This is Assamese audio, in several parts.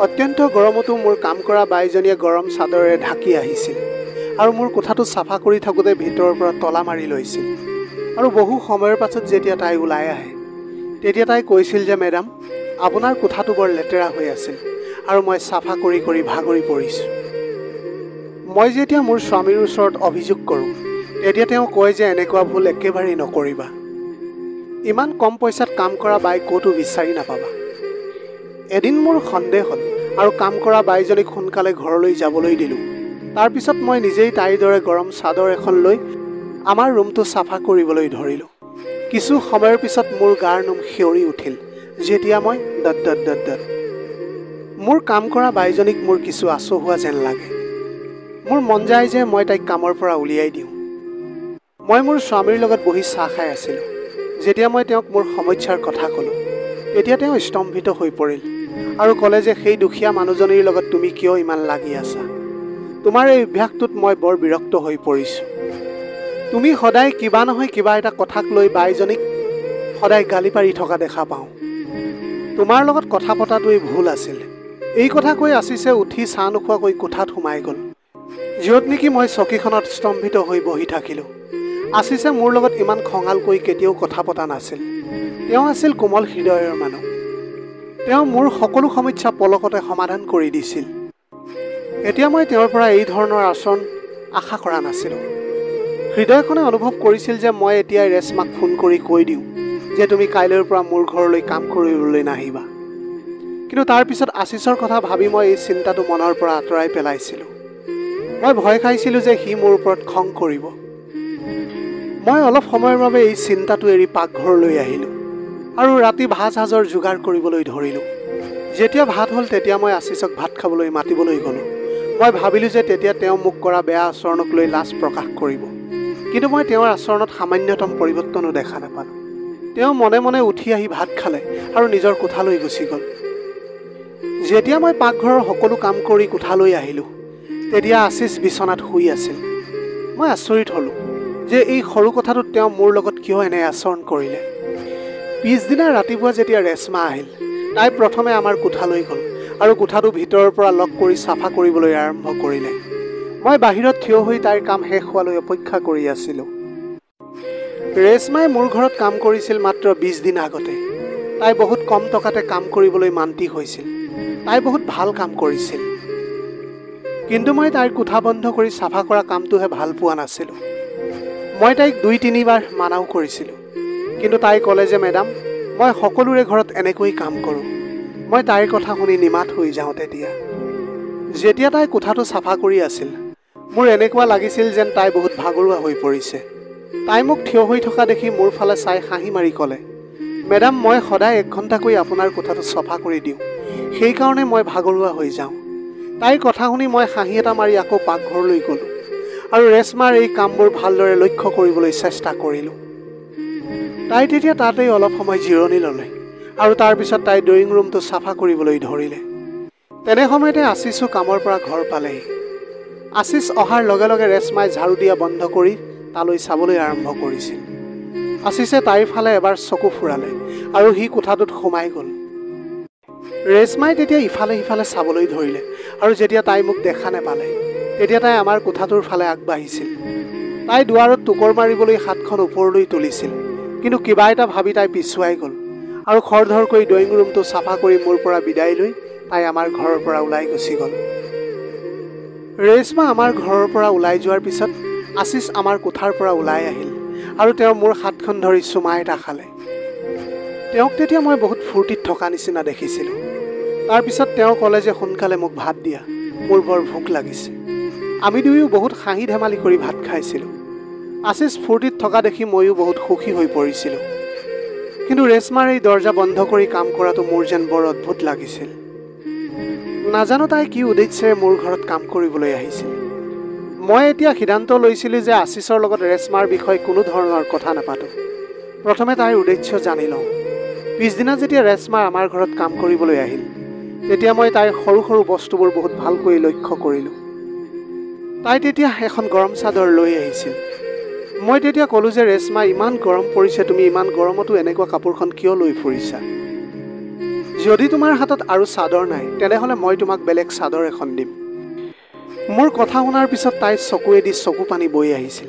অত্যন্ত গৰমতো মোৰ কাম কৰা বাইজনীয়ে গৰম চাদৰেৰে ঢাকি আহিছিল আৰু মোৰ কোঠাটো চাফা কৰি থাকোঁতে ভিতৰৰ পৰা তলা মাৰি লৈছিল। আৰু বহু সময়ৰ পাছত যেতিয়া তাই ওলাই আহে তেতিয়া তাই কৈছিল যে মেডাম, আপোনাৰ কোঠাটো বৰ লেতেৰা হৈ আছিল আৰু মই চাফা কৰি কৰি ভাগৰি পৰিছোঁ। মই যেতিয়া মোৰ স্বামীৰ ওচৰত অভিযোগ কৰোঁ তেতিয়া তেওঁ কয় যে এনেকুৱা ভুল একেবাৰেই নকৰিবা। ইমান কম পইচাত কাম কৰা বাই ক'তো বিচাৰি নাপাবা। এদিন মোৰ সন্দেহ হ'ল আৰু কাম কৰা বাইজনীক সোনকালে ঘৰলৈ যাবলৈ দিলোঁ। তাৰপিছত মই নিজেই তাইৰ দৰে গৰম চাদৰ এখন লৈ আমাৰ ৰুমটো চাফা কৰিবলৈ ধৰিলোঁ। কিছু সময়ৰ পিছত মোৰ গাৰ নোম শিয়ৰি উঠিল যেতিয়া মই মোৰ কাম কৰা বাইজনীক মোৰ কিছু আচহুৱা যেন লাগে। মোৰ মন যায় যে মই তাইক কামৰ পৰা উলিয়াই দিওঁ। মই মোৰ স্বামীৰ লগত বহি চাহ খাই আছিলোঁ। যেতিয়া মই তেওঁক মোৰ সমস্যাৰ কথা ক'লোঁ তেতিয়া তেওঁ স্তম্ভিত হৈ পৰিল আৰু ক'লে যে সেই দুখীয়া মানুহজনীৰ লগত তুমি কিয় ইমান লাগি আছা? তোমাৰ এই অভ্যাসটোত মই বৰ বিৰক্ত হৈ পৰিছোঁ। তুমি সদায় কিবা নহয় কিবা এটা কথাক লৈ বাইজনীক সদায় গালি পাৰি থকা দেখা পাওঁ। তোমাৰ লগত কথা পতাটোৱেই ভুল আছিল। এই কথা কৈ আছিছে উঠি চাহ নোখোৱাকৈ কোঠাত সোমাই গ'ল, য'ত নেকি মই চকীখনত স্তম্ভিত হৈ বহি থাকিলোঁ। আছিছে মোৰ লগত ইমান খঙালকৈ কেতিয়াও কথা পতা নাছিল। তেওঁ আছিল কোমল হৃদয়ৰ মানুহ। তেওঁ মোৰ সকলো সমস্যা পলকতে সমাধান কৰি দিছিল। এতিয়া মই তেওঁৰ পৰা এই ধৰণৰ আচৰণ আশা কৰা নাছিলোঁ। হৃদয়খনে অনুভৱ কৰিছিল যে মই এতিয়াই ৰেশমাক ফোন কৰি কৈ দিওঁ যে তুমি কাইলৈৰ পৰা মোৰ ঘৰলৈ কাম কৰিবলৈ নাহিবা। কিন্তু তাৰপিছত আশিসৰ কথা ভাবি মই এই চিন্তাটো মনৰ পৰা আঁতৰাই পেলাইছিলোঁ। মই ভয় খাইছিলোঁ যে সি মোৰ ওপৰত খং কৰিব। মই অলপ সময়ৰ বাবে এই চিন্তাটো এৰি পাকঘৰলৈ আহিলোঁ আৰু ৰাতি ভাত সাজৰ যোগাৰ কৰিবলৈ ধৰিলোঁ। যেতিয়া ভাত হ'ল তেতিয়া মই আশিসক ভাত খাবলৈ মাতিবলৈ গ'লোঁ। মই ভাবিলোঁ যে তেতিয়া তেওঁ মোক কৰা বেয়া আচৰণক লৈ লাজ প্ৰকাশ কৰিব। কিন্তু মই তেওঁৰ আচৰণত সামান্যতম পৰিৱৰ্তনো দেখা নাপালোঁ। তেওঁ মনে মনে উঠি আহি ভাত খালে আৰু নিজৰ কোঠালৈ গুচি গ'ল। যেতিয়া মই পাকঘৰৰ সকলো কাম কৰি কোঠালৈ আহিলোঁ তেতিয়া আশিস বিচনাত শুই আছিল। মই আচৰিত হ'লোঁ যে এই সৰু কথাটোত তেওঁ মোৰ লগত কিয় এনে আচৰণ কৰিলে। পিছদিনা ৰাতিপুৱা যেতিয়া ৰেশমা আহিল তাই প্ৰথমে আমাৰ কোঠালৈ গ'ল আৰু কোঠাটো ভিতৰৰ পৰা লক কৰি চাফা কৰিবলৈ আৰম্ভ কৰিলে। মই বাহিৰত থিয় হৈ তাইৰ কাম শেষ হোৱালৈ অপেক্ষা কৰি আছিলোঁ। ৰেশমাই মোৰ ঘৰত কাম কৰিছিল মাত্ৰ 20 দিন আগতে। তাই বহুত কম টকাতে কাম কৰিবলৈ মান্তি হৈছিল। তাই বহুত ভাল কাম কৰিছিল। কিন্তু মই তাইৰ কোঠা বন্ধ কৰি চাফা কৰা কামটোহে ভাল পোৱা নাছিলোঁ। মই তাইক 2-3 বাৰ মানাও কৰিছিলোঁ। কিন্তু তাই ক'লে যে মেডাম, মই সকলোৰে ঘৰত এনেকৈ কাম কৰোঁ। মই তাইৰ কথা শুনি নিমাত হৈ যাওঁ। যেতিয়া তাই কোঠাটো চাফা কৰি আছিল মোৰ এনেকুৱা লাগিছিল যেন তাই বহুত ভাগৰুৱা হৈ পৰিছে। তাই মোক থিয় হৈ থকা দেখি মোৰ ফালে চাই হাঁহি মাৰি ক'লে, মেডাম, মই সদায় 1 ঘণ্টাকৈ আপোনাৰ কোঠাটো চাফা কৰি দিওঁ, সেইকাৰণে মই ভাগৰুৱা হৈ যাওঁ। তাইৰ কথা শুনি মই হাঁহি এটা মাৰি আকৌ পাকঘৰলৈ গ'লোঁ আৰু ৰেশমাৰ এই কামবোৰ ভালদৰে লক্ষ্য কৰিবলৈ চেষ্টা কৰিলোঁ। তাই তেতিয়া তাতেই অলপ সময় জিৰণি ল'লে আৰু তাৰপিছত তাই ড্ৰয়িং ৰুমটো চাফা কৰিবলৈ ধৰিলে। তেনে সময়তে আশিসো কামৰ পৰা ঘৰ পালেহি। আশিস অহাৰ লগে লগে ৰেশমাই ঝাৰু দিয়া বন্ধ কৰি তালৈ চাবলৈ আৰম্ভ কৰিছিল। আশিসে তাইৰ ফালে এবাৰ চকু ফুৰালে আৰু সি কোঠাটোত সোমাই গ'ল। ৰেশমাই তেতিয়া ইফালে সিফালে চাবলৈ ধৰিলে আৰু যেতিয়া তাই মোক দেখা নাপালে তেতিয়া তাই আমাৰ কোঠাটোৰ ফালে আগবাঢ়িছিল। তাই দুৱাৰত টোকৰ মাৰিবলৈ হাতখন ওপৰলৈ তুলিছিল, কিন্তু কিবা এটা ভাবি তাই পিছুৱাই গ'ল আৰু খৰধৰকৈ ড্ৰয়িং ৰুমটো চাফা কৰি মোৰ পৰা বিদায় লৈ তাই আমাৰ ঘৰৰ পৰা ওলাই গুচি গ'ল। ৰেশমা আমাৰ ঘৰৰ পৰা ওলাই যোৱাৰ পিছত আশিস আমাৰ কোঠাৰ পৰা ওলাই আহিল আৰু তেওঁ মোৰ হাতখন ধৰি চুমা এটা খালে। তেওঁক তেতিয়া মই বহুত ফূৰ্তিত থকা নিচিনা দেখিছিলোঁ। তাৰপিছত তেওঁ ক'লে যে সোনকালে মোক ভাত দিয়া, মোৰ বৰ ভোক লাগিছে। আমি দুয়ো বহুত হাঁহি ধেমালি কৰি ভাত খাইছিলোঁ। আশিস ফূৰ্তিত থকা দেখি ময়ো বহুত সুখী হৈ পৰিছিলোঁ। কিন্তু ৰেশমাৰ এই দৰজা বন্ধ কৰি কাম কৰাটো মোৰ যেন বৰ অদ্ভুত লাগিছিল। নাজানো তাই কি উদ্দেশ্যেৰে মোৰ ঘৰত কাম কৰিবলৈ আহিছিল। মই এতিয়া সিদ্ধান্ত লৈছিলোঁ যে আশিসৰ লগত ৰেশমাৰ বিষয়ে কোনো ধৰণৰ কথা নাপাতোঁ। প্ৰথমে তাইৰ উদ্দেশ্য জানি লওঁ। পিছদিনা যেতিয়া ৰেশমা আমাৰ ঘৰত কাম কৰিবলৈ আহিল তেতিয়া মই তাইৰ সৰু সৰু বস্তুবোৰ বহুত ভালকৈ লক্ষ্য কৰিলোঁ। তাই তেতিয়া এখন গৰম চাদৰ লৈ আহিছিল। মই তেতিয়া ক'লোঁ যে ৰেশমা, ইমান গৰম পৰিছে, তুমি ইমান গৰমতো এনেকুৱা কাপোৰখন কিয় লৈ ফুৰিছা? যদি তোমাৰ হাতত আৰু চাদৰ নাই তেনেহ'লে মই তোমাক বেলেগ চাদৰ এখন দিম। মোৰ কথা শুনাৰ পিছত তাইৰ চকুৱেদি চকু পানী বৈ আহিছিল।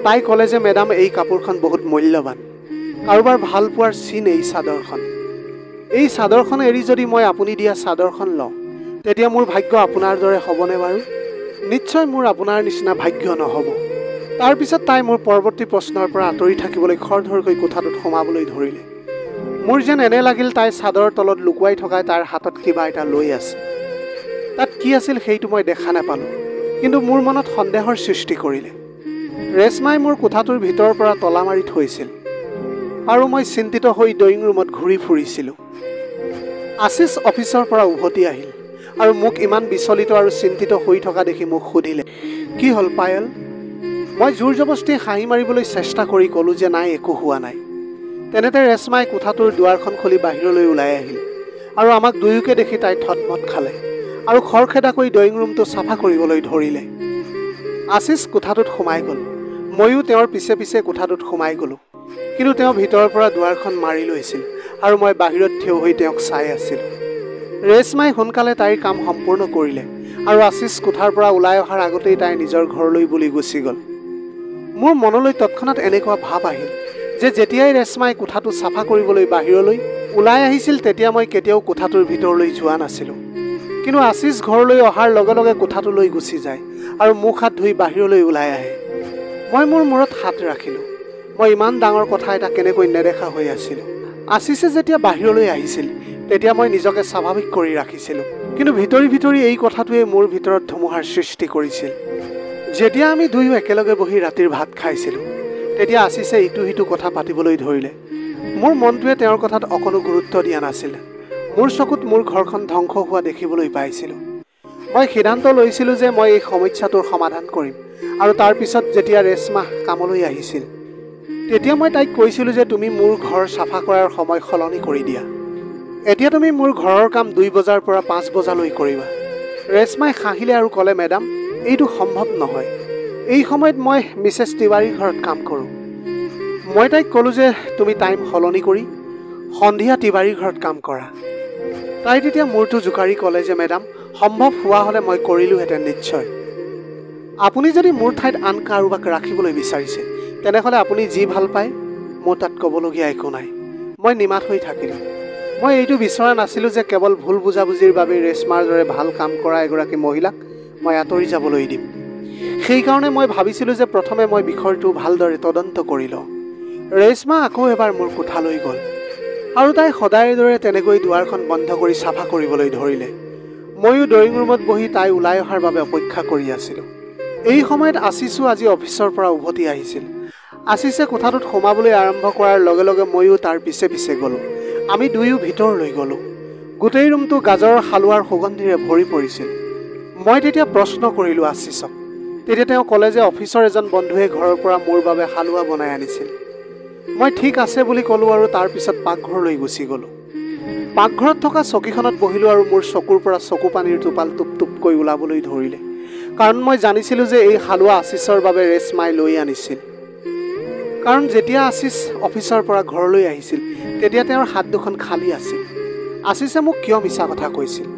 তাই ক'লে যে মেডাম, এই কাপোৰখন বহুত মূল্যৱান, কাৰোবাৰ ভাল পোৱাৰ চিন এই চাদৰখন। এই চাদৰখন এৰি যদি মই আপুনি দিয়া চাদৰখন লওঁ তেতিয়া মোৰ ভাগ্য আপোনাৰ দৰে হ'বনে বাৰু? নিশ্চয় মোৰ আপোনাৰ নিচিনা ভাগ্য নহ'ব। তাৰপিছত তাই মোৰ পৰৱৰ্তী প্ৰশ্নৰ পৰা আঁতৰি থাকিবলৈ খৰধৰকৈ কোঠাটোত সোমাবলৈ ধৰিলে। মোৰ যেন এনে লাগিল তাই চাদৰৰ তলত লুকুৱাই থকাই তাইৰ হাতত কিবা এটা লৈ আছে। তাত কি আছিল সেইটো মই দেখা নাপালোঁ, কিন্তু মোৰ মনত সন্দেহৰ সৃষ্টি কৰিলে। ৰেশ্মাই মোৰ কোঠাটোৰ ভিতৰৰ পৰা তলা মাৰি থৈছিল আৰু মই চিন্তিত হৈ ড্ৰয়িং ৰুমত ঘূৰি ফুৰিছিলোঁ। আশিষ অফিচৰ পৰা উভতি আহিল আৰু মোক ইমান বিচলিত আৰু চিন্তিত হৈ থকা দেখি মোক সুধিলে, কি হ'ল পায়েল? মই জোৰ জবস্তি হাঁহি মাৰিবলৈ চেষ্টা কৰি ক'লোঁ যে নাই, একো হোৱা নাই। তেনেতে ৰেশ্মাই কোঠাটোৰ দুৱাৰখন খুলি বাহিৰলৈ ওলাই আহিল আৰু আমাক দুয়োকে দেখি তাই থতমত খালে আৰু খৰখেদাকৈ ড্ৰয়িং ৰুমটো চাফা কৰিবলৈ ধৰিলে। আশিষ কোঠাটোত সোমাই গ'ল। ময়ো তেওঁৰ পিছে পিছে কোঠাটোত সোমাই গ'লোঁ, কিন্তু তেওঁ ভিতৰৰ পৰা দুৱাৰখন মাৰি লৈছিল আৰু মই বাহিৰত থিয় হৈ তেওঁক চাই আছিলোঁ। ৰেশ্মাই সোনকালে তাইৰ কাম সম্পূৰ্ণ কৰিলে আৰু আশিষ কোঠাৰ পৰা ওলাই অহাৰ আগতেই তাই নিজৰ ঘৰলৈ বুলি গুচি গ'ল। মোৰ মনলৈ তৎক্ষণাত এনেকুৱা ভাৱ আহিল যে যেতিয়াই ৰেশ্মাই কোঠাটো চাফা কৰিবলৈ বাহিৰলৈ ওলাই আহিছিল তেতিয়া মই কেতিয়াও কোঠাটোৰ ভিতৰলৈ যোৱা নাছিলোঁ। কিন্তু আশিষ ঘৰলৈ অহাৰ লগে লগে কোঠাটোলৈ গুচি যায় আৰু মুখ হাত ধুই বাহিৰলৈ ওলাই আহে। মই মোৰ মূৰত হাত ৰাখিলোঁ। মই ইমান ডাঙৰ কথা এটা কেনেকৈ নেদেখা হৈ আছিলোঁ। আশিষে যেতিয়া বাহিৰলৈ আহিছিল তেতিয়া মই নিজকে স্বাভাৱিক কৰি ৰাখিছিলোঁ, কিন্তু ভিতৰি ভিতৰি এই কথাটোৱে মোৰ ভিতৰত ধুমুহাৰ সৃষ্টি কৰিছিল। যেতিয়া আমি দুয়ো একেলগে বহি ৰাতিৰ ভাত খাইছিলোঁ তেতিয়া আশিষে ইটো সিটো কথা পাতিবলৈ ধৰিলে। মোৰ মনটোৱে তেওঁৰ কথাত অকণো গুৰুত্ব দিয়া নাছিল। মোৰ চকুত মোৰ ঘৰখন ধ্বংস হোৱা দেখিবলৈ পাইছিলোঁ। মই সিদ্ধান্ত লৈছিলোঁ যে মই এই সমস্যাটোৰ সমাধান কৰিম আৰু তাৰপিছত যেতিয়া ৰেশ্মা কামলৈ আহিছিল তেতিয়া মই তাইক কৈছিলোঁ যে তুমি মোৰ ঘৰ চাফা কৰাৰ সময় সলনি কৰি দিয়া। এতিয়া তুমি মোৰ ঘৰৰ কাম 2 বজাৰ পৰা 5 বজালৈ কৰিবা। ৰেশ্মাই হাঁহিলে আৰু ক'লে, মেডাম, এইটো সম্ভৱ নহয়। এই সময়ত মই মিছেছ তিৱাৰীৰ ঘৰত কাম কৰোঁ। মই তাইক ক'লোঁ যে তুমি টাইম সলনি কৰি সন্ধিয়া তিৱাৰীৰ ঘৰত কাম কৰা। তাই তেতিয়া মূৰটো জোকাৰি ক'লে যে মেডাম, সম্ভৱ হোৱা হ'লে মই কৰিলোঁহেঁতেন নিশ্চয়। আপুনি যদি মোৰ ঠাইত আন কাৰোবাক ৰাখিবলৈ বিচাৰিছে তেনেহ'লে আপুনি যি ভাল পায়, মোৰ তাত ক'বলগীয়া একো নাই। মই নিমাত হৈ থাকিলোঁ। মই এইটো বিচৰা নাছিলোঁ যে কেৱল ভুল বুজাবুজিৰ বাবে ৰেশ্মাৰ দৰে ভাল কাম কৰা এগৰাকী মহিলাক মই আঁতৰি যাবলৈ দিম। সেইকাৰণে মই ভাবিছিলোঁ যে প্ৰথমে মই বিষয়টো ভালদৰে তদন্ত কৰি লওঁ। ৰেশ্মা আকৌ এবাৰ মোৰ কোঠালৈ গ'ল আৰু তাই সদায়ৰ দৰে তেনেকৈ দুৱাৰখন বন্ধ কৰি চাফা কৰিবলৈ ধৰিলে। ময়ো ড্ৰয়িং ৰুমত বহি তাই ওলাই অহাৰ বাবে অপেক্ষা কৰি আছিলোঁ। এই সময়ত আশিষো আজি অফিচৰ পৰা উভতি আহিছিল। আশিষে কোঠাটোত সোমাবলৈ আৰম্ভ কৰাৰ লগে লগে ময়ো তাৰ পিছে পিছে গ'লোঁ। আমি দুয়ো ভিতৰলৈ গ'লোঁ। গোটেই ৰুমটো গাজৰৰ হালোৱাৰ সুগন্ধিৰে ভৰি পৰিছিল। মই তেতিয়া প্ৰশ্ন কৰিলোঁ আশিষক। তেতিয়া তেওঁ ক'লে যে অফিচৰ এজন বন্ধুৱে ঘৰৰ পৰা মোৰ বাবে হালোৱা বনাই আনিছিল। মই ঠিক আছে বুলি ক'লোঁ আৰু তাৰপিছত পাকঘৰলৈ গুচি গ'লোঁ। পাকঘৰত থকা চকীখনত বহিলোঁ আৰু মোৰ চকুৰ পৰা চকু পানীৰ টোপাল টোপ টোপকৈ ওলাবলৈ ধৰিলে, কাৰণ মই জানিছিলোঁ যে এই হালোৱা আশিষৰ বাবে ৰেশ্মাই লৈ আনিছিল। কাৰণ যেতিয়া আশিষ অফিচৰ পৰা ঘৰলৈ আহিছিল তেতিয়া তেওঁৰ হাত দুখন খালী আছিল। আশিষে মোক কিয় মিছা কথা কৈছিল?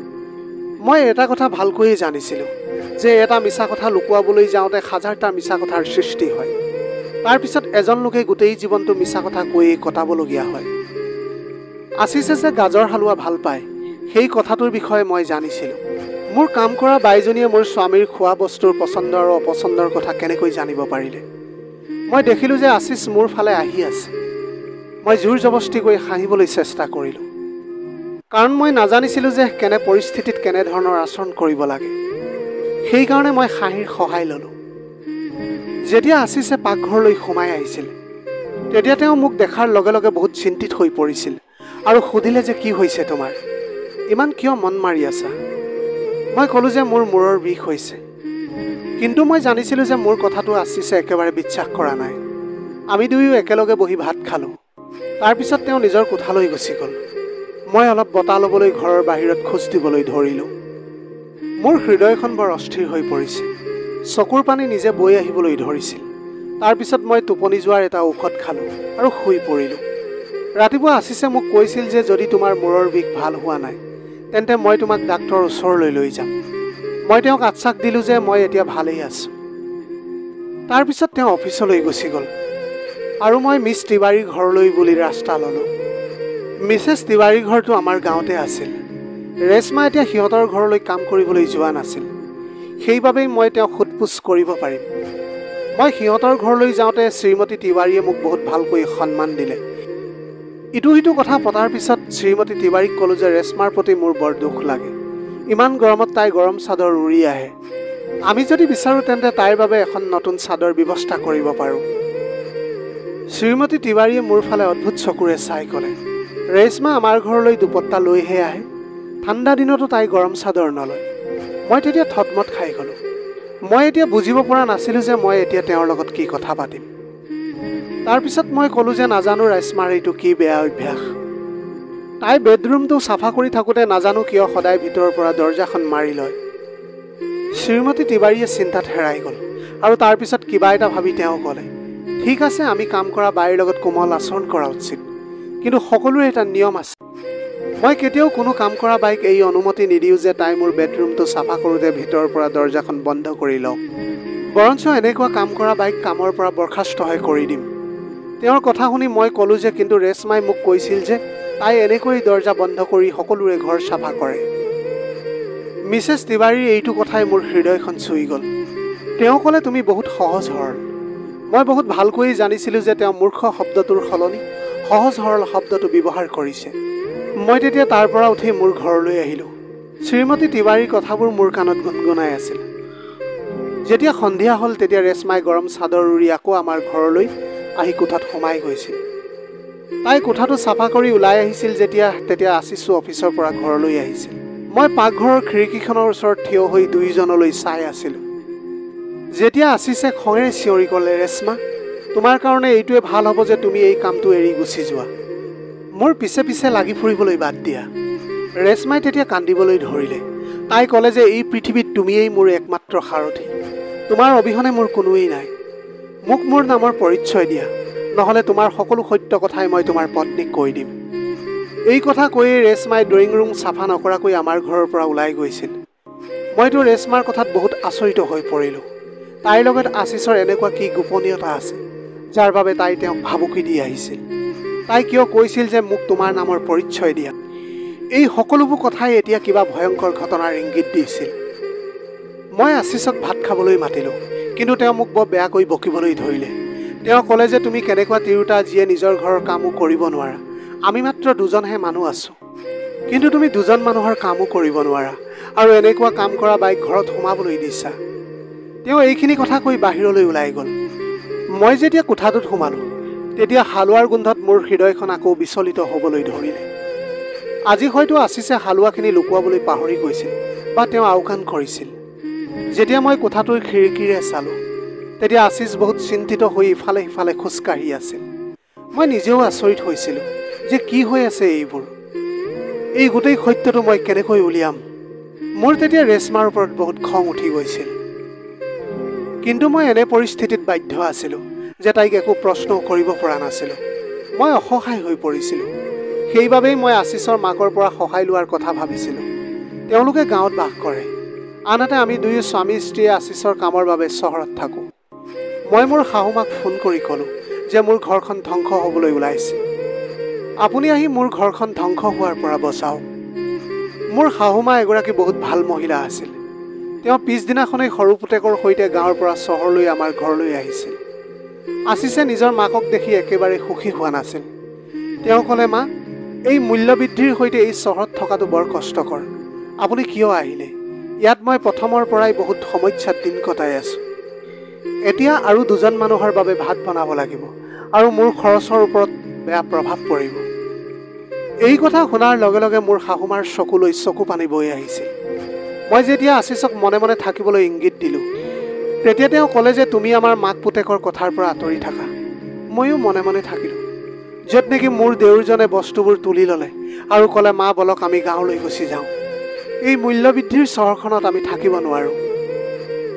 মই এটা কথা ভালকৈয়ে জানিছিলোঁ যে এটা মিছা কথা লুকুৱাবলৈ যাওঁতে হাজাৰটা মিছা কথাৰ সৃষ্টি হয়। তাৰপিছত এজন লোকে গোটেই জীৱনটো মিছা কথা কৈয়ে কটাবলগীয়া হয়। আশিষে যে গাজৰ হালোৱা ভাল পায় সেই কথাটোৰ বিষয়ে মই জানিছিলোঁ। মোৰ কাম কৰা বাইজনীয়ে মোৰ স্বামীৰ খোৱা বস্তুৰ পচন্দ আৰু অপচন্দৰ কথা কেনেকৈ জানিব পাৰিলে? মই দেখিলোঁ যে আশিষ মোৰ ফালে আহি আছে। মই জোৰ জবস্তিকৈ হাঁহিবলৈ চেষ্টা কৰিলোঁ, কাৰণ মই নাজানিছিলোঁ যে কেনে পৰিস্থিতিত কেনেধৰণৰ আচৰণ কৰিব লাগে। সেইকাৰণে মই হাঁহিৰ সহায় ল'লোঁ। যেতিয়া আশিষে পাকঘৰলৈ সোমাই আহিছিল তেতিয়া তেওঁ মোক দেখাৰ লগে লগে বহুত চিন্তিত হৈ পৰিছিল আৰু সুধিলে যে কি হৈছে তোমাৰ, ইমান কিয় মন মাৰি আছা? মই ক'লোঁ যে মোৰ মূৰৰ বিষ হৈছে। কিন্তু মই জানিছিলোঁ যে মোৰ কথাটো আশিষে একেবাৰে বিশ্বাস কৰা নাই। আমি দুয়ো একেলগে বহি ভাত খালোঁ। তাৰপিছত তেওঁ নিজৰ কোঠালৈ গুচি গ'ল। মই অলপ বতাহ ল'বলৈ ঘৰৰ বাহিৰত খোজ দিবলৈ ধৰিলোঁ। মোৰ হৃদয়খন বৰ অস্থিৰ হৈ পৰিছিল। চকুৰ পানী নিজে বৈ আহিবলৈ ধৰিছিল। তাৰপিছত মই টোপনি যোৱাৰ এটা ঔষধ খালোঁ আৰু শুই পৰিলোঁ। ৰাতিপুৱা আশিসে মোক কৈছিল যে যদি তোমাৰ মূৰৰ বিষ ভাল হোৱা নাই তেন্তে মই তোমাক ডাক্তৰৰ ওচৰলৈ লৈ যাম। মই তেওঁক আশ্বাস দিলোঁ যে মই এতিয়া ভালেই আছোঁ। তাৰপিছত তেওঁ অফিচলৈ গুচি গ'ল আৰু মই মিছ তিৱাৰীৰ ঘৰলৈ বুলি ৰাস্তা ল'লোঁ। মিছেছ তিৱাৰীৰ ঘৰটো আমাৰ গাঁৱতে আছিল। ৰেশ্মা এতিয়া সিহঁতৰ ঘৰলৈ কাম কৰিবলৈ যোৱা নাছিল, সেইবাবেই মই তেওঁক সোধপোছ কৰিব পাৰিম। মই সিহঁতৰ ঘৰলৈ যাওঁতে শ্ৰীমতী তিৱাৰীয়ে মোক বহুত ভালকৈ সন্মান দিলে। ইটো সিটো কথা পতাৰ পিছত শ্ৰীমতী তিৱাৰীক ক'লোঁ যে ৰেশ্মাৰ প্ৰতি মোৰ বৰ দুখ লাগে। ইমান গৰমত তাই গৰম চাদৰ উৰি আহে। আমি যদি বিচাৰোঁ তেন্তে তাইৰ বাবে এখন নতুন চাদৰ ব্যৱস্থা কৰিব পাৰোঁ। শ্ৰীমতী তিৱাৰীয়ে মোৰ ফালে অদ্ভুত চকুৰে চাই ক'লে, ৰেশ্মা আমাৰ ঘৰলৈ দুপট্টা লৈহে আহে, ঠাণ্ডা দিনতো তাই গৰম চাদৰ নলয়। মই তেতিয়া থতমত খাই গ'লোঁ। মই এতিয়া বুজিব পৰা নাছিলোঁ যে মই এতিয়া তেওঁৰ লগত কি কথা পাতিম। তাৰপিছত মই ক'লোঁ যে নাজানো ৰেশ্মাৰ এইটো কি বেয়া অভ্যাস। তাই বেডৰুমটো চাফা কৰি থাকোঁতে নাজানো কিয় সদায় ভিতৰৰ পৰা দৰজাখন মাৰি লয়। শ্ৰীমতী তিৱাৰীয়ে চিন্তাত হেৰাই গ'ল আৰু তাৰপিছত কিবা এটা ভাবি তেওঁ ক'লে, ঠিক আছে, আমি কাম কৰা বাইৰ লগত কোমল আচৰণ কৰা উচিত, কিন্তু সকলোৰে এটা নিয়ম আছে। মই কেতিয়াও কোনো কাম কৰা বাইক এই অনুমতি নিদিওঁ যে তাই মোৰ বেডৰুমটো চাফা কৰোঁতে ভিতৰৰ পৰা দৰজাখন বন্ধ কৰি লওক। বৰঞ্চ এনেকুৱা কাম কৰা বাইক কামৰ পৰা বৰ্খাস্তহে কৰি দিম। তেওঁৰ কথা শুনি মই ক'লোঁ যে কিন্তু ৰেশ্মাই মোক কৈছিল যে তাই এনেকৈ দৰজা বন্ধ কৰি সকলোৰে ঘৰ চাফা কৰে। মিছেছ তিৱাৰীৰ এইটো কথাই মোৰ হৃদয়খন চুই গ'ল। তেওঁ ক'লে, তুমি বহুত সহজ সৰল। মই বহুত ভালকৈ জানিছিলোঁ যে তেওঁ মূৰ্খ শব্দটোৰ সলনি সহজ সৰল শব্দটো ব্যৱহাৰ কৰিছে। মই তেতিয়া তাৰ পৰা উঠি মোৰ ঘৰলৈ আহিলোঁ। শ্ৰীমতী তিৱাৰীৰ কথাবোৰ মোৰ কাণত গুণগুণাই আছিল। যেতিয়া সন্ধিয়া হ'ল তেতিয়া ৰেশ্মাই গৰম চাদৰ উৰি আকৌ আমাৰ ঘৰলৈ আহি কোঠাত সোমাই গৈছিল। তাই কোঠাটো চাফা কৰি ওলাই আহিছিল তেতিয়া আশিসো অফিচৰ পৰা ঘৰলৈ আহিছিল। মই পাকঘৰৰ খিৰিকীখনৰ ওচৰত থিয় হৈ দুয়োজনলৈ চাই আছিলোঁ। যেতিয়া আশিসে খঙেৰে চিঞৰি ক'লে, ৰেশ্মা, তোমাৰ কাৰণে এইটোৱে ভাল হ'ব যে তুমি এই কামটো এৰি গুচি যোৱা। মোৰ পিছে পিছে লাগি ফুৰিবলৈ বাদ দিয়া। ৰেশ্মাই তেতিয়া কান্দিবলৈ ধৰিলে। তাই ক'লে যে এই পৃথিৱীত তুমিয়েই মোৰ একমাত্ৰ সাৰথি। তোমাৰ অবিহনে মোৰ কোনোৱেই নাই। মোক মোৰ নামৰ পৰিচয় দিয়া, নহ'লে তোমাৰ সকলো সত্য কথাই মই তোমাৰ পত্নীক কৈ দিম। এই কথা কৈয়ে ৰেশ্মাই ড্ৰয়িং ৰুম চাফা নকৰাকৈ আমাৰ ঘৰৰ পৰা ওলাই গৈছিল। মইতো ৰেশ্মাৰ কথাত বহুত আচৰিত হৈ পৰিলোঁ। তাইৰ লগত আশিসৰ এনেকুৱা কি গোপনীয়তা আছে যাৰ বাবে তাই তেওঁক ভাবুকি দি আহিছিল। তাই কিয় কৈছিল যে মোক তোমাৰ নামৰ পৰিচয় দিয়া? এই সকলোবোৰ কথাই এতিয়া কিবা ভয়ংকৰ ঘটনাৰ ইংগিত দিছিল। মই আশিসক ভাত খাবলৈ মাতিলোঁ, কিন্তু তেওঁ মোক বৰ বেয়াকৈ বকিবলৈ ধৰিলে। তেওঁ ক'লে যে তুমি কেনেকুৱা তিৰোতা যিয়ে নিজৰ ঘৰৰ কামো কৰিব নোৱাৰা। আমি মাত্ৰ দুজনহে মানুহ আছোঁ, কিন্তু তুমি দুজন মানুহৰ কামো কৰিব নোৱাৰা আৰু এনেকুৱা কাম কৰা বাইক ঘৰত সোমাবলৈ দিছা। তেওঁ এইখিনি কথা কৈ বাহিৰলৈ ওলাই গ'ল। মই যেতিয়া কোঠাটোত সোমালোঁ তেতিয়া হালোৱাৰ গোন্ধত মোৰ হৃদয়খন আকৌ বিচলিত হ'বলৈ ধৰিলে। আজি হয়তো আশিসে হালোৱাখিনি লুকুৱাবলৈ পাহৰি গৈছিল বা তেওঁ আওকাণ কৰিছিল। যেতিয়া মই কোঠাটোৰ খিৰিকীৰে চালোঁ তেতিয়া আশিস বহুত চিন্তিত হৈ ইফালে সিফালে খোজকাঢ়ি আছিল। মই নিজেও আচৰিত হৈছিলোঁ যে কি হৈ আছে এইবোৰ। এই গোটেই সত্যটো মই কেনেকৈ উলিয়াম? মোৰ তেতিয়া ৰেশ্মাৰ ওপৰত বহুত খং উঠি গৈছিল, কিন্তু মই এনে পৰিস্থিতিত বাধ্য আছিলোঁ যে তাইক একো প্ৰশ্নও কৰিব পৰা নাছিলোঁ। মই অসহায় হৈ পৰিছিলোঁ। সেইবাবেই মই আশিসৰ মাকৰ পৰা সহায় লোৱাৰ কথা ভাবিছিলোঁ। তেওঁলোকে গাঁৱত বাস কৰে, আনহাতে আমি দুয়ো স্বামী স্ত্ৰীয়ে আশিসৰ কামৰ বাবে চহৰত থাকোঁ। মই মোৰ শাহুমাক ফোন কৰি ক'লোঁ যে মোৰ ঘৰখন ধ্বংস হ'বলৈ ওলাইছে। আপুনি আহি মোৰ ঘৰখন ধ্বংস হোৱাৰ পৰা বচাওক। মোৰ শাহুমা এগৰাকী বহুত ভাল মহিলা আছিল। তেওঁ পিছদিনাখনেই সৰু পুতেকৰ সৈতে গাঁৱৰ পৰা চহৰলৈ আমাৰ ঘৰলৈ আহিছিল। আশিসে নিজৰ মাকক দেখি একেবাৰে সুখী হোৱা নাছিল। তেওঁ ক'লে, মা, এই মূল্যবৃদ্ধিৰ সৈতে এই চহৰত থকাটো বৰ কষ্টকৰ। আপুনি কিয় আহিলে? ইয়াত মই প্ৰথমৰ পৰাই বহুত সমস্যাত দিন কটাই আছোঁ। এতিয়া আৰু দুজন মানুহৰ বাবে ভাত বনাব লাগিব আৰু মোৰ খৰচৰ ওপৰত বেয়া প্ৰভাৱ পৰিব। এই কথা শুনাৰ লগে লগে মোৰ শাহুমাৰ চকুলৈ চকু পানী বৈ আহিছিল। মই যেতিয়া আশিসক মনে মনে থাকিবলৈ ইংগিত দিলোঁ তেতিয়া তেওঁ ক'লে যে তুমি আমাৰ মাক পুতেকৰ কথাৰ পৰা আঁতৰি থাকা। ময়ো মনে মনে থাকিলোঁ, য'ত নেকি মোৰ দেউৰজনে বস্তুবোৰ তুলি ল'লে আৰু ক'লে, মা, বলক আমি গাঁৱলৈ গুচি যাওঁ। এই মূল্যবৃদ্ধিৰ চহৰখনত আমি থাকিব নোৱাৰোঁ।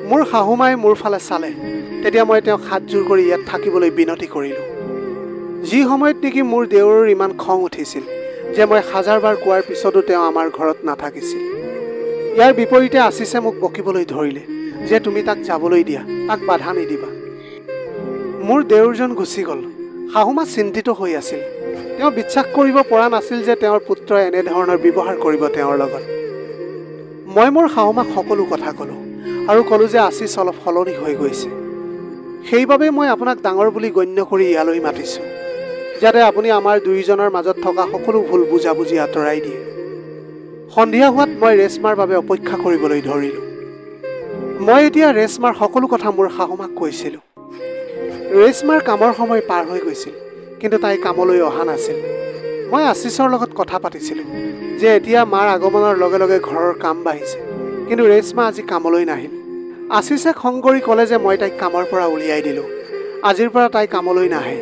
মোৰ শাহুমাই মোৰ ফালে চালে। তেতিয়া মই তেওঁক হাতযোৰ কৰি ইয়াত থাকিবলৈ বিনতি কৰিলোঁ। যি সময়ত নেকি মোৰ দেউৰৰ ইমান খং উঠিছিল যে মই হাজাৰবাৰ কোৱাৰ পিছতো তেওঁ আমাৰ ঘৰত নাথাকিছিল। ইয়াৰ বিপৰীতে আশিছে মোক বকিবলৈ ধৰিলে যে তুমি তাক যাবলৈ দিয়া, তাক বাধা নিদিবা। মোৰ দেউৰজন গুচি গ'ল। শাহুমা চিন্তিত হৈ আছিল। তেওঁ বিশ্বাস কৰিব পৰা নাছিল যে তেওঁৰ পুত্ৰই এনেধৰণৰ ব্যৱহাৰ কৰিব তেওঁৰ লগত। মই মোৰ শাহুমাক সকলো কথা ক'লোঁ আৰু ক'লোঁ যে আশিছ অলপ সলনি হৈ গৈছে। সেইবাবে মই আপোনাক ডাঙৰ বুলি গণ্য কৰি ইয়ালৈ মাতিছোঁ, যাতে আপুনি আমাৰ দুয়োজনৰ মাজত থকা সকলো ভুল বুজাবুজি আঁতৰাই দিয়ে। সন্ধিয়া হোৱাত মই ৰেশ্মাৰ বাবে অপেক্ষা কৰিবলৈ ধৰিলোঁ। মই এতিয়া ৰেশ্মাৰ সকলো কথা মোৰ শাহুমাক কৈছিলোঁ। ৰেশ্মাৰ কামৰ সময় পাৰ হৈ গৈছিল, কিন্তু তাই কামলৈ অহা নাছিল। মই আশিছৰ লগত কথা পাতিছিলোঁ যে এতিয়া মাৰ আগমনৰ লগে লগে ঘৰৰ কাম বাঢ়িছে, কিন্তু ৰেশ্মা আজি কামলৈ নাহিল। আশিছে খং কৰি ক'লে যে মই তাইক কামৰ পৰা উলিয়াই দিলোঁ, আজিৰ পৰা তাই কামলৈ নাহে।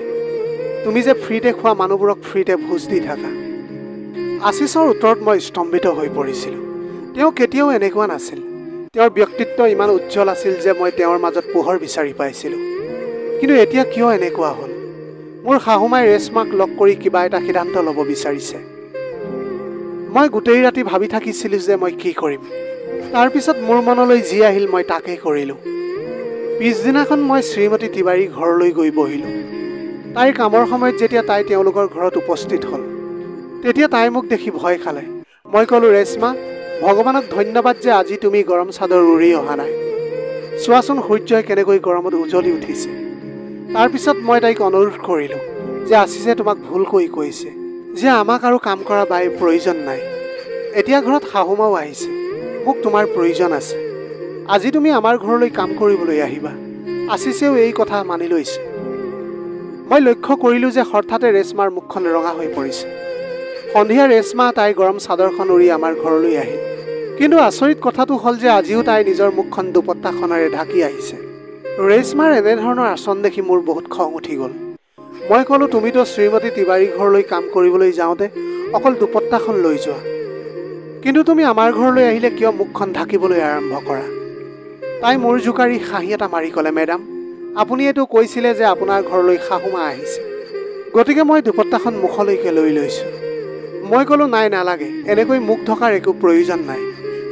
তুমি যে ফ্ৰীতে খোৱা মানুহবোৰক ফ্ৰীতে ভোজ দি থাকা। আশিছৰ উত্তৰত মই স্তম্ভিত হৈ পৰিছিলোঁ। তেওঁ কেতিয়াও এনেকুৱা নাছিল। তেওঁৰ ব্যক্তিত্ব ইমান উজ্জ্বল আছিল যে মই তেওঁৰ মাজত পোহৰ বিচাৰি পাইছিলোঁ। কিন্তু এতিয়া কিয় এনেকুৱা হ'ল? মোৰ শাহুমাই ৰেশ্মাক লগ কৰি কিবা এটা সিদ্ধান্ত ল'ব বিচাৰিছে। মই গোটেই ৰাতি ভাবি থাকিছিলোঁ যে মই কি কৰিম। তাৰপিছত মোৰ মনলৈ যি আহিল মই তাকেই কৰিলোঁ। পিছদিনাখন মই শ্ৰীমতী তিৱাৰীৰ ঘৰলৈ গৈ বহিলোঁ। তাইৰ কামৰ সময়ত যেতিয়া তাই তেওঁলোকৰ ঘৰত উপস্থিত হ'ল, তেতিয়া তাই মোক দেখি ভয় খালে। মই ক'লোঁ, ৰেশ্মা, ভগৱানক ধন্যবাদ যে আজি তুমি গৰম চাদৰ উৰি অহা নাই। চোৱাচোন সূৰ্যই কেনেকৈ গৰমত উজ্বলি উঠিছে। তাৰপিছত মই তাইক অনুৰোধ কৰিলোঁ যে আশিছে তোমাক ভুলকৈ কৈছে যে আমাক আৰু কাম কৰা বাইৰ প্ৰয়োজন নাই। এতিয়া ঘৰত শাহুমাও আহিছে, মোক তোমাৰ প্ৰয়োজন আছে। আজি তুমি আমাৰ ঘৰলৈ কাম কৰিবলৈ আহিবা। আশিছেও এই কথা মানি লৈছে। মই লক্ষ্য কৰিলোঁ যে হঠাতে ৰেশ্মাৰ মুখখন ৰঙা হৈ পৰিছে। সন্ধিয়া ৰেশ্মা তাইৰ গৰম চাদৰখন উৰি আমাৰ ঘৰলৈ আহিল। কিন্তু আচৰিত কথাটো হ'ল যে আজিও তাই নিজৰ মুখখন দুপট্টাখনেৰে ঢাকি আহিছে। ৰেশ্মাৰ এনেধৰণৰ আচৰণ দেখি মোৰ বহুত খং উঠি গ'ল। মই ক'লোঁ, তুমিতো শ্ৰীমতী তিৱাৰীৰ ঘৰলৈ কাম কৰিবলৈ যাওঁতে অকল দুপট্টাখন লৈ যোৱা, কিন্তু তুমি আমাৰ ঘৰলৈ আহিলে কিয় মুখখন ঢাকিবলৈ আৰম্ভ কৰা? তাই মোৰ জোকাৰি হাঁহি এটা মাৰি ক'লে, মেডাম, আপুনিয়েতো কৈছিলে যে আপোনাৰ ঘৰলৈ শাহুমা আহিছে, গতিকে মই দুপট্টাখন মুখলৈকে লৈ লৈছোঁ। মই ক'লোঁ, নাই, নালাগে, এনেকৈ মুখ ঢকাৰ একো প্ৰয়োজন নাই।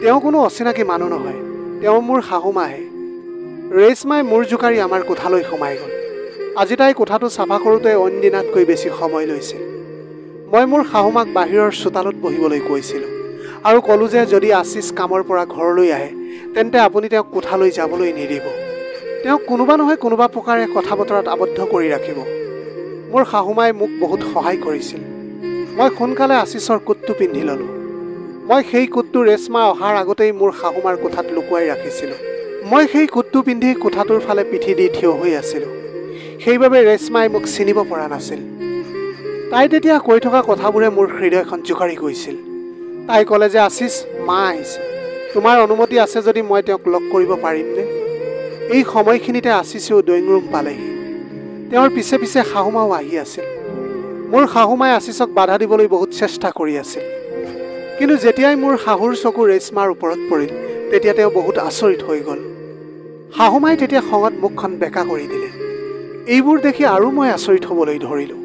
তেওঁ কোনো অচিনাকি মানুহ নহয়, তেওঁ মোৰ শাহুমাহে। ৰেশ্মাই মোৰ জোকাৰি আমাৰ কোঠালৈ সোমাই গ'ল। আজি তাই কোঠাটো চাফা কৰোঁতে অইন দিনাতকৈ বেছি সময় লৈছিল। মই মোৰ শাহুমাক বাহিৰৰ চোতালত বহিবলৈ কৈছিলোঁ আৰু ক'লোঁ যে যদি আশিছ কামৰ পৰা ঘৰলৈ আহে তেন্তে আপুনি তেওঁক কোঠালৈ যাবলৈ নিদিব। তেওঁক কোনোবা নহয় কোনোবা প্ৰকাৰে কথা বতৰাত আবদ্ধ কৰি ৰাখিব। মোৰ শাহুমাই মোক বহুত সহায় কৰিছিল। মই সোনকালে আশিছৰ কোটটো পিন্ধি ল'লোঁ। মই সেই কোটটো ৰেশ্মা অহাৰ আগতেই মোৰ শাহুমাৰ কোঠাত লুকুৱাই ৰাখিছিলোঁ। মই সেই কোটটো পিন্ধি কোঠাটোৰ ফালে পিঠি দি থিয় হৈ আছিলোঁ। সেইবাবে ৰেশ্মাই মোক চিনিব পৰা নাছিল। তাই তেতিয়া কৈ থকা কথাবোৰে মোৰ হৃদয়খন জোকাৰি গৈছিল। তাই ক'লে যে আশিছ, মা আহিছে, তোমাৰ অনুমতি আছে যদি মই তেওঁক লগ কৰিব পাৰিমনে? এই সময়খিনিতে আশিছেও ড্ৰয়িং ৰুম পালেহি। তেওঁৰ পিছে পিছে শাহুমাও আহি আছিল। মোৰ শাহুমাই আশিছক বাধা দিবলৈ বহুত চেষ্টা কৰি আছিল, কিন্তু যেতিয়াই মোৰ শাহুৰ চকু ৰেশ্মাৰ ওপৰত পৰিল তেতিয়া তেওঁ বহুত আচৰিত হৈ গ'ল। শাহুমাই তেতিয়া খঙত মুখখন বেকা কৰি দিলে। এইবোৰ দেখি আৰু মই আচৰিত হ'বলৈ ধৰিলোঁ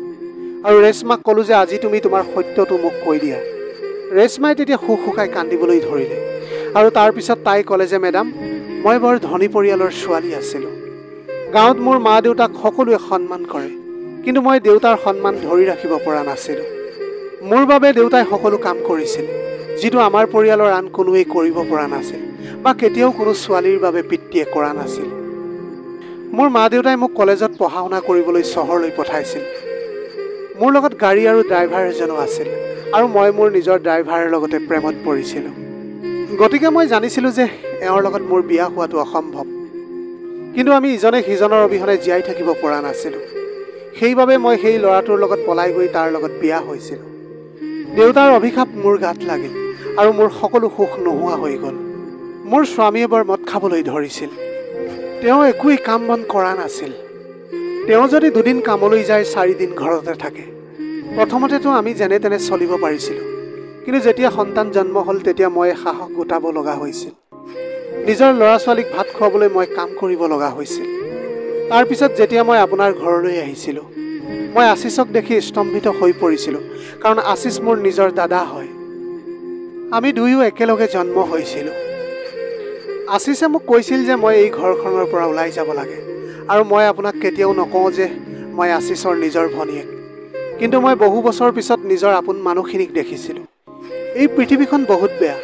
আৰু ৰেশ্মাক ক'লোঁ যে আজি তুমি তোমাৰ সত্যটো মোক কৈ দিয়া। ৰেশ্মাই তেতিয়া সুখ শুকাই কান্দিবলৈ ধৰিলে আৰু তাৰপিছত তাই ক'লে যে মেডাম, মই বৰ ধনী পৰিয়ালৰ ছোৱালী আছিলোঁ। গাঁৱত মোৰ মা দেউতাক সকলোৱে সন্মান কৰে, কিন্তু মই দেউতাৰ সন্মান ধৰি ৰাখিব পৰা নাছিলোঁ। মোৰ বাবে দেউতাই সকলো কাম কৰিছিল, যিটো আমাৰ পৰিয়ালৰ আন কোনোৱেই কৰিব পৰা নাছিল বা কেতিয়াও কোনো ছোৱালীৰ বাবে পিতৃয়ে কৰা নাছিল। মোৰ মা দেউতাই মোক কলেজত পঢ়া শুনা কৰিবলৈ চহৰলৈ পঠাইছিল। মোৰ লগত গাড়ী আৰু ড্ৰাইভাৰ এজনো আছিল আৰু মই মোৰ নিজৰ ড্ৰাইভাৰৰ লগতে প্ৰেমত পৰিছিলোঁ। গতিকে মই জানিছিলোঁ যে এওঁৰ লগত মোৰ বিয়া হোৱাটো অসম্ভৱ, কিন্তু আমি ইজনে সিজনৰ অবিহনে জীয়াই থাকিব পৰা নাছিলোঁ। সেইবাবে মই সেই ল'ৰাটোৰ লগত পলাই গৈ তাৰ লগত বিয়া হৈছিলোঁ। দেউতাৰ অভিশাপ মোৰ গাত লাগিল আৰু মোৰ সকলো সুখ নোহোৱা হৈ গ'ল। মোৰ স্বামীয়ে বৰ মদ খাবলৈ ধৰিছিল। তেওঁ একোৱেই কাম বন কৰা নাছিল। তেওঁ যদি দুদিন কামলৈ যায় 4 দিন ঘৰতে থাকে। প্ৰথমতেতো আমি যেনে তেনে চলিব পাৰিছিলোঁ, কিন্তু যেতিয়া সন্তান জন্ম হ'ল তেতিয়া মই সাহস গোটাব লগা হৈছিল। নিজৰ ল'ৰা ছোৱালীক ভাত খুৱাবলৈ মই কাম কৰিব লগা হৈছিল। তাৰপিছত যেতিয়া মই আপোনাৰ ঘৰলৈ আহিছিলোঁ মই আশিসক দেখি স্তম্ভিত হৈ পৰিছিলোঁ, কাৰণ আশিস মোৰ নিজৰ দাদা হয়। আমি দুয়ো একেলগে জন্ম হৈছিলোঁ। আশিসে মোক কৈছিল যে মই এই ঘৰখনৰ পৰা ওলাই যাব লাগে, আৰু মই আপোনাক কেতিয়াও নকওঁ যে মই আশিসৰ নিজৰ ভনীয়েক। কিন্তু মই বহু বছৰ পিছত নিজৰ আপোন মানুহখিনিক দেখিছিলোঁ। এই পৃথিৱীখন বহুত বেয়া।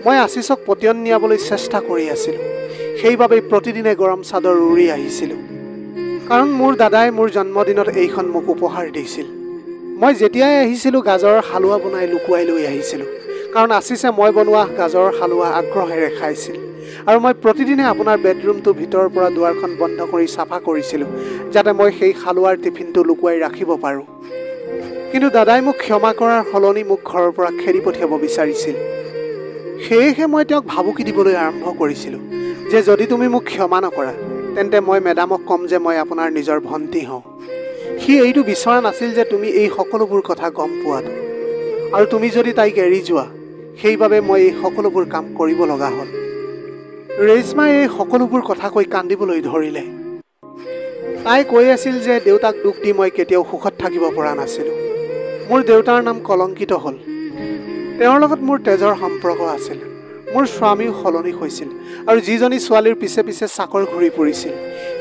মই আশিসক পতিয়ন নিয়াবলৈ চেষ্টা কৰি আছিলোঁ। সেইবাবেই প্ৰতিদিনে গৰম চাদৰ উৰি আহিছিলোঁ, কাৰণ মোৰ দাদাই মোৰ জন্মদিনত এইখন মোক উপহাৰ দিছিল। মই যেতিয়াই আহিছিলোঁ গাজৰৰ হালোৱা বনাই লুকুৱাই লৈ আহিছিলোঁ, কাৰণ আশিসে মই বনোৱা গাজৰৰ হালোৱা আগ্ৰহেৰে খাইছিল। আৰু মই প্ৰতিদিনে আপোনাৰ বেডৰুমটোৰ ভিতৰৰ পৰা দুৱাৰখন বন্ধ কৰি চাফা কৰিছিলোঁ, যাতে মই সেই হালোৱাৰ টিফিনটো লুকুৱাই ৰাখিব পাৰোঁ। কিন্তু দাদাই মোক ক্ষমা কৰাৰ সলনি মোক ঘৰৰ পৰা খেদি পঠিয়াব বিচাৰিছিল। সেয়েহে মই তেওঁক ভাবুকি দিবলৈ আৰম্ভ কৰিছিলোঁ যে যদি তুমি মোক ক্ষমা নকৰা তেন্তে মই মেডামক ক'ম যে মই আপোনাৰ নিজৰ ভণ্টি হওঁ। সি এইটো বিচৰা নাছিল যে তুমি এই সকলোবোৰ কথা গম পোৱাটো, আৰু তুমি যদি তাইক এৰি যোৱা সেইবাবে মই এই সকলোবোৰ কাম কৰিব লগা হ'ল। ৰেশ্মাই এই সকলোবোৰ কথা কৈ কান্দিবলৈ ধৰিলে। তাই কৈ আছিল যে দেউতাক দুখ দি মই কেতিয়াও সুখত থাকিব পৰা নাছিলোঁ। মোৰ দেউতাৰ নাম কলংকিত হ'ল। তেওঁৰ লগত মোৰ তেজৰ সম্পৰ্ক আছিল। মোৰ স্বামীও সলনি হৈছিল, আৰু যিজনী ছোৱালীৰ পিছে পিছে চাকৰ ঘূৰি ফুৰিছিল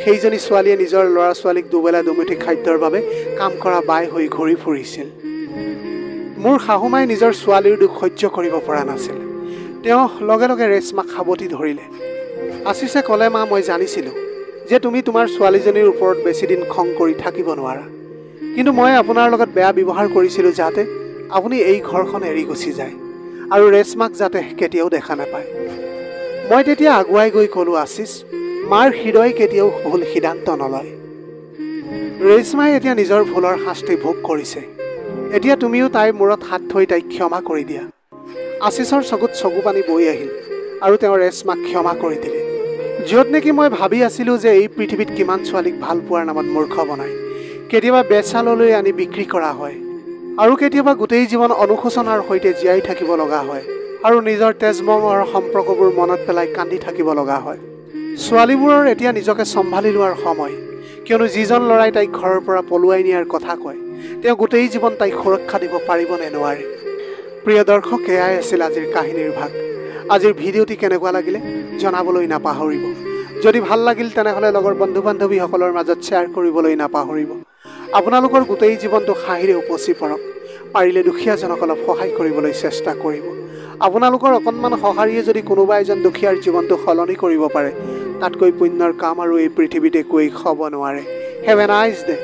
সেইজনী ছোৱালীয়ে নিজৰ ল'ৰা ছোৱালীক দুবেলা দুমুঠি খাদ্যৰ বাবে কাম কৰা বাই হৈ ঘূৰি ফুৰিছিল। মোৰ শাহুমাই নিজৰ ছোৱালীৰ দুখ সহ্য কৰিব পৰা নাছিল। তেওঁ লগে লগে ৰেশ্মাক সাৱটি ধৰিলে। আশিসে ক'লে, মা, মই জানিছিলোঁ যে তুমি তোমাৰ ছোৱালীজনীৰ ওপৰত বেছিদিন খং কৰি থাকিব নোৱাৰা, কিন্তু মই আপোনাৰ লগত বেয়া ব্যৱহাৰ কৰিছিলোঁ যাতে আপুনি এই ঘৰখন এৰি গুচি যায় আৰু ৰেশ্মাক যাতে কেতিয়াও দেখা নাপায়। মই তেতিয়া আগুৱাই গৈ ক'লোঁ, আশিস, মাৰ হৃদয় কেতিয়াও ভুল সিদ্ধান্ত নলয়। ৰেশ্মাই এতিয়া নিজৰ ভুলৰ শাস্তি ভোগ কৰিছে। এতিয়া তুমিও তাইৰ মূৰত হাত থৈ তাইক ক্ষমা কৰি দিয়া। আশিসৰ চকুত চকু পানী বৈ আহিল, আৰু তেওঁ ৰেশ্মাক ক্ষমা কৰি দিলে। য'ত নেকি মই ভাবি আছিলোঁ যে এই পৃথিৱীত কিমান ছোৱালীক ভাল পোৱাৰ নামত মূৰ্খ বনায়, কেতিয়াবা বেচাললৈ আনি বিক্ৰী কৰা হয়, আৰু কেতিয়াবা গোটেই জীৱন অনুশোচনাৰ সৈতে জীয়াই থাকিব লগা হয়, আৰু নিজৰ তেজমঙৰ সম্পৰ্কবোৰ মনত পেলাই কান্দি থাকিব লগা হয়। ছোৱালীবোৰৰ এতিয়া নিজকে চম্ভালি লোৱাৰ সময়, কিয়নো যিজন ল'ৰাই তাইক ঘৰৰ পৰা পলুৱাই নিয়াৰ কথা কয় তেওঁ গোটেই জীৱন তাইক সুৰক্ষা দিব পাৰিব নে নোৱাৰে। প্ৰিয় দৰ্শক, এয়াই আছিল আজিৰ কাহিনীৰ ভাগ। আজিৰ ভিডিঅ'টি কেনেকুৱা লাগিলে জনাবলৈ নাপাহৰিব। যদি ভাল লাগিল তেনেহ'লে লগৰ বন্ধু বান্ধৱীসকলৰ মাজত শ্বেয়াৰ কৰিবলৈ নাপাহৰিব। আপোনালোকৰ গোটেই জীৱনটো হাঁহিৰে উপচি পৰক। পাৰিলে দুখীয়াজনক অলপ সহায় কৰিবলৈ চেষ্টা কৰিব। আপোনালোকৰ অকণমান সঁহাৰিয়ে যদি কোনোবা এজন দুখীয়াৰ জীৱনটো সলনি কৰিব পাৰে, তাতকৈ পুণ্যৰ কাম আৰু এই পৃথিৱীত একোৱেই হ'ব নোৱাৰে। Have a nice day.